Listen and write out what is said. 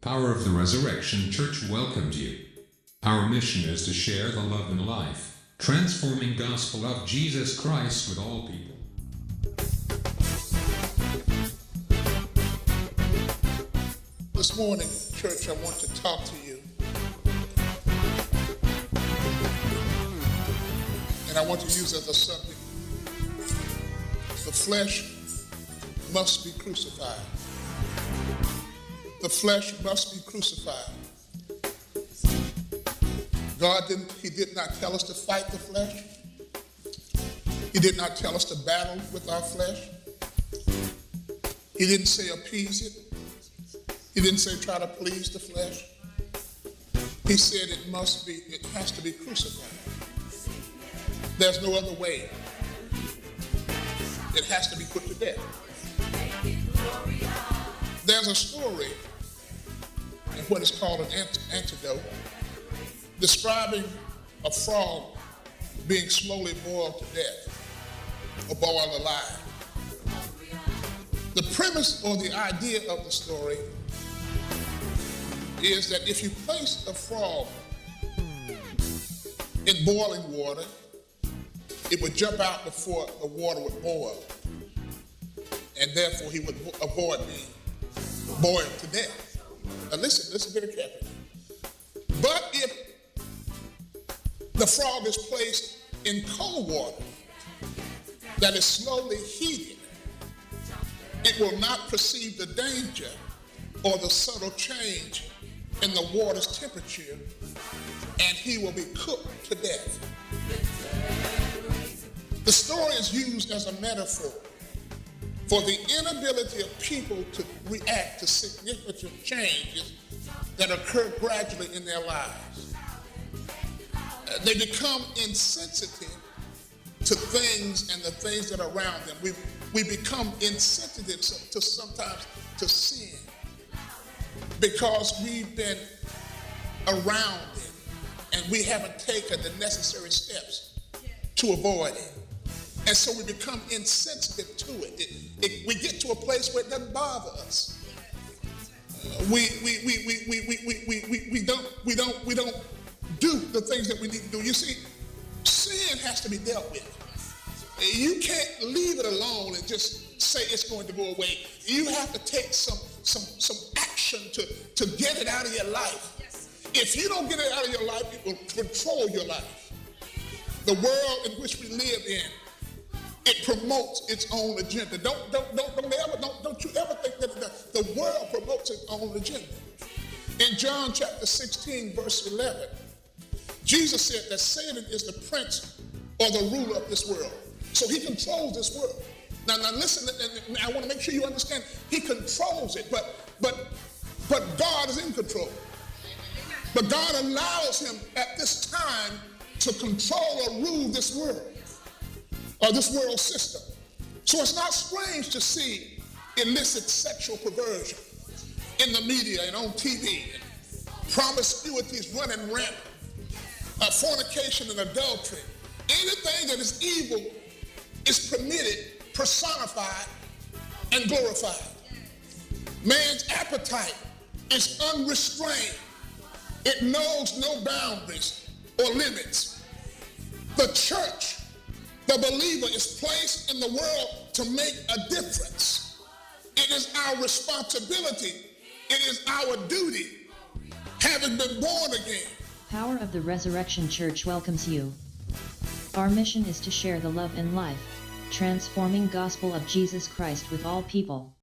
Power of the Resurrection Church welcomes you. Our mission is to share the love and life, transforming gospel of Jesus Christ with all people. This morning, church, I want to talk to you. And I want to use as a subject, the flesh must be crucified. The flesh must be crucified. He did not tell us to fight the flesh. He did not tell us to battle with our flesh. He didn't say appease it. He didn't say try to please the flesh. He said it has to be crucified. There's no other way. It has to be put to death. There's a story in what is called an antidote describing a frog being slowly boiled to death or boiled alive. The premise or the idea of the story is that if you place a frog in boiling water, it would jump out before the water would boil, and therefore he would avoid being boiled to death. Now listen very carefully. But if the frog is placed in cold water that is slowly heated, it will not perceive the danger or the subtle change in the water's temperature, and he will be cooked to death. The story is used as a metaphor for the inability of people to react to significant changes that occur gradually in their lives. They become insensitive to things and the things that are around them. We become insensitive to sometimes to sin because we've been around it and we haven't taken the necessary steps to avoid it. And so we become insensitive to it. We get to a place where it doesn't bother us. We don't do the things that we need to do. You see, sin has to be dealt with. You can't leave it alone and just say it's going to go away. You have to take some action to get it out of your life. If you don't get it out of your life, it will control your life. The world in which we live in, it promotes its own agenda. Don't you ever think that the world promotes its own agenda. In John chapter 16, verse 11, Jesus said that Satan is the prince or the ruler of this world. So he controls this world. Now listen, and I want to make sure you understand, he controls it, but God is in control. But God allows him at this time to control or rule this world, or this world system. So it's not strange to see illicit sexual perversion in the media and on TV, promiscuity is running rampant, fornication and adultery. Anything that is evil is permitted, personified, and glorified. Man's appetite is unrestrained. It knows no boundaries or limits. The church, the believer, is placed in the world to make a difference. It is our responsibility. It is our duty, having been born again. Power of the Resurrection Church welcomes you. Our mission is to share the love and life, transforming gospel of Jesus Christ with all people.